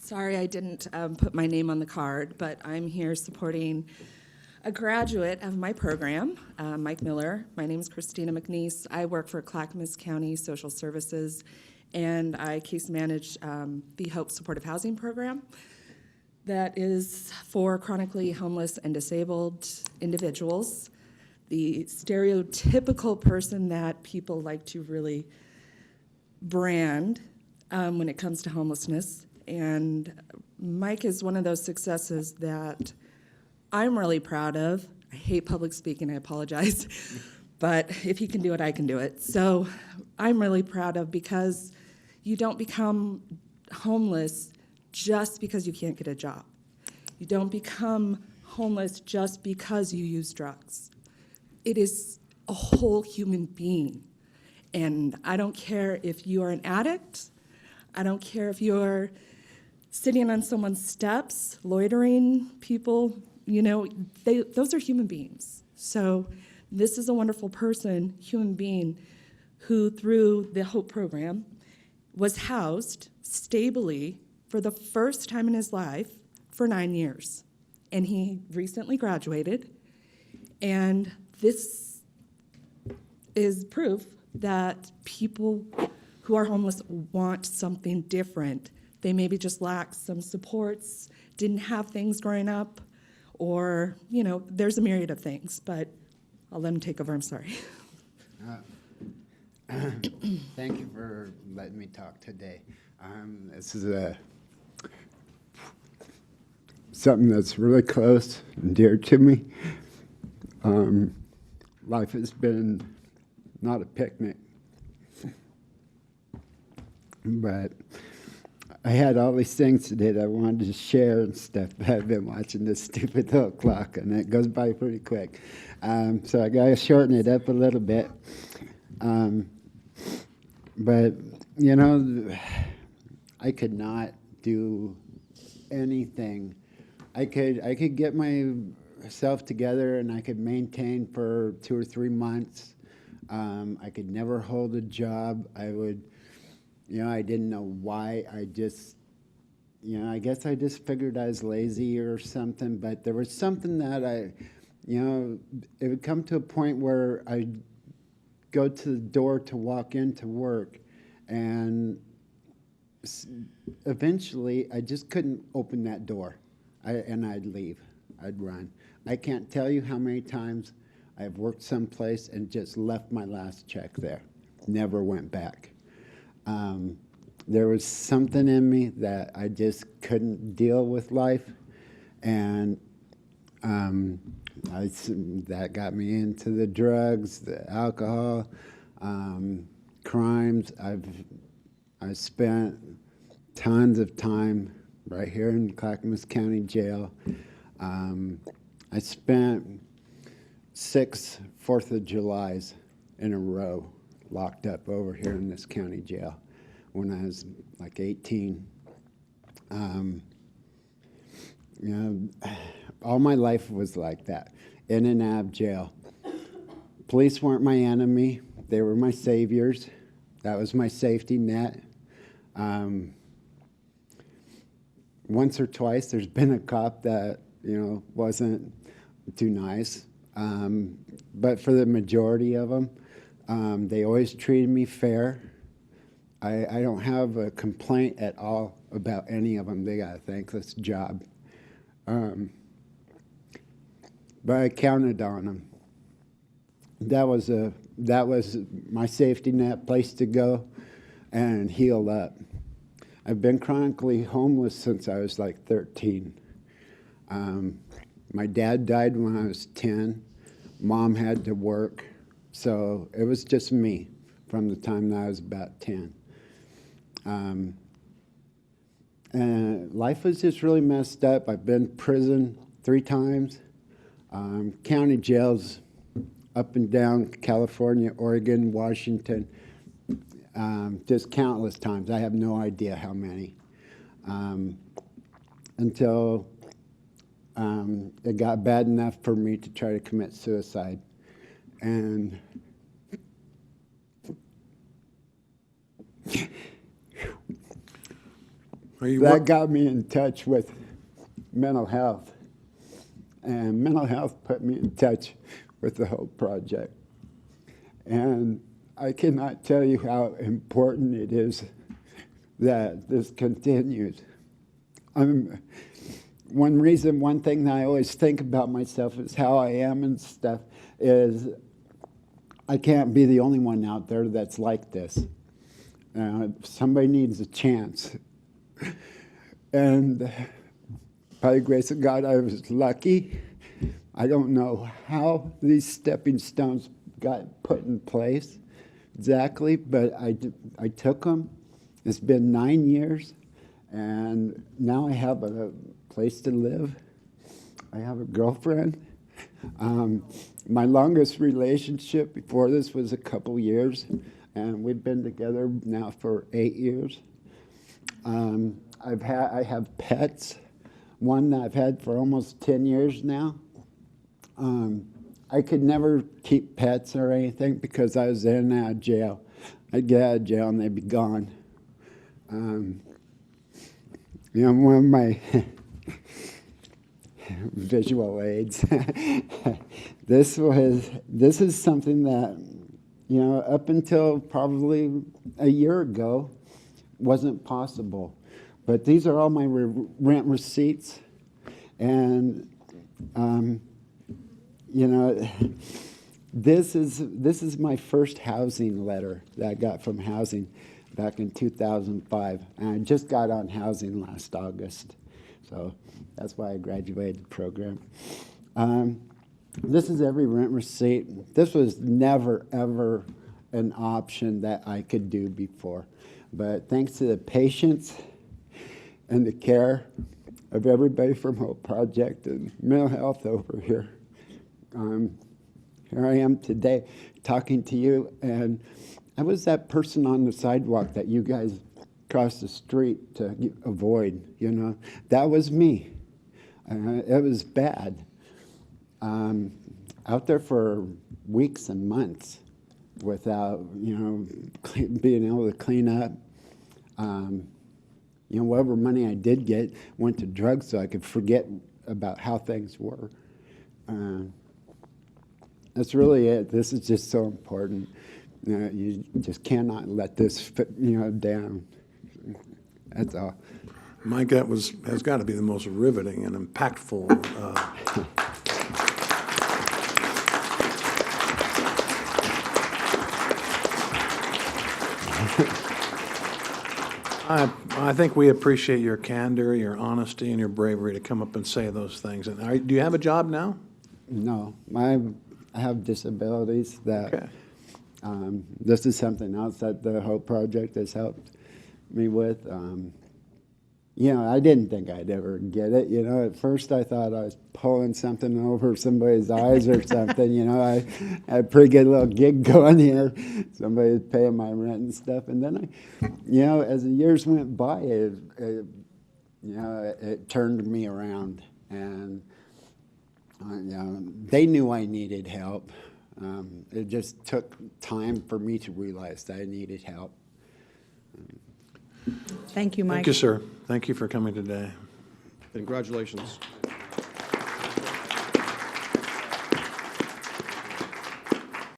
Sorry I didn't put my name on the card, but I'm here supporting a graduate of my program, Mike Miller. My name is Christina McNeese. I work for Clackamas County Social Services, and I case manage the Hope Supportive Housing Program that is for chronically homeless and disabled individuals, the stereotypical person that people like to really brand when it comes to homelessness. And Mike is one of those successes that I'm really proud of. I hate public speaking, I apologize. But if he can do it, I can do it. So I'm really proud of, because you don't become homeless just because you can't get a job. You don't become homeless just because you use drugs. It is a whole human being. And I don't care if you are an addict. I don't care if you're sitting on someone's steps, loitering people, those are human beings. So this is a wonderful person, human being, who through the HOPE program was housed stably for the first time in his life for 9 years. And he recently graduated. And this is proof that people who are homeless want something different. They maybe just lack some supports, didn't have things growing up, or, there's a myriad of things, but I'll let him take over, I'm sorry. Thank you for letting me talk today. This is something that's really close and dear to me. Life has been not a picnic, but I had all these things today that I wanted to share and stuff, but I've been watching this stupid little clock, and it goes by pretty quick. So I got to shorten it up a little bit. But, I could not do anything. I could get myself together, and I could maintain for 2 or 3 months. I could never hold a job. I would... I didn't know why. I guess I just figured I was lazy or something, but there was something that it would come to a point where I'd go to the door to walk into work, and eventually I just couldn't open that door, and I'd leave. I'd run. I can't tell you how many times I've worked someplace and just left my last check there, never went back. There was something in me that I just couldn't deal with life, and that got me into the drugs, the alcohol, crimes. I spent tons of time right here in Clackamas County Jail. I spent 6 4th of Julys in a row locked up over here in this county jail when I was like 18. All my life was like that, in and out of jail. Police weren't my enemy. They were my saviors. That was my safety net. Once or twice there's been a cop that, wasn't too nice. But for the majority of them, they always treated me fair. I don't have a complaint at all about any of them. They got a thankless job. But I counted on them. That was my safety net, place to go and heal up. I've been chronically homeless since I was like 13. My dad died when I was 10. Mom had to work. So it was just me from the time that I was about 10. And life was just really messed up. I've been to prison 3 times. County jails up and down California, Oregon, Washington, just countless times. I have no idea how many. Until it got bad enough for me to try to commit suicide. And that got me in touch with mental health. And mental health put me in touch with the Hope Project. And I cannot tell you how important it is that this continues. One thing that I always think about myself is how I am and stuff is I can't be the only one out there that's like this. Somebody needs a chance. And by the grace of God, I was lucky. I don't know how these stepping stones got put in place exactly, but I took them. It's been 9 years, and now I have a place to live. I have a girlfriend. My longest relationship before this was a couple years, and we've been together now for 8 years. I have pets, one that I've had for almost 10 years now. I could never keep pets or anything because I was in and out of jail. I'd get out of jail and they'd be gone. One of my visual aids. This is something that, up until probably a year ago, wasn't possible. But these are all my rent receipts, and this is my first housing letter that I got from housing back in 2005, and I just got on housing last August, so that's why I graduated the program. This is every rent receipt. This was never ever an option that I could do before, but thanks to the patience and the care of everybody from Hope Project and mental health over here, here I am today talking to you, and I was that person on the sidewalk that you guys crossed the street to avoid, That was me. It was bad. Out there for weeks and months without, being able to clean up. Whatever money I did get went to drugs so I could forget about how things were. That's really it. This is just so important. You just cannot let this down. That's all. Mike, that has got to be the most riveting and impactful. I think we appreciate your candor, your honesty, and your bravery to come up and say those things. And do you have a job now? No, I have disabilities that. Okay. This is something else that the Hope Project has helped me with. I didn't think I'd ever get it. At first I thought I was pulling something over somebody's eyes or something. I had a pretty good little gig going here. Somebody was paying my rent and stuff. And then as the years went by, it turned me around. And they knew I needed help. It just took time for me to realize that I needed help. Thank you, Mike. Thank you, sir. Thank you for coming today. Congratulations.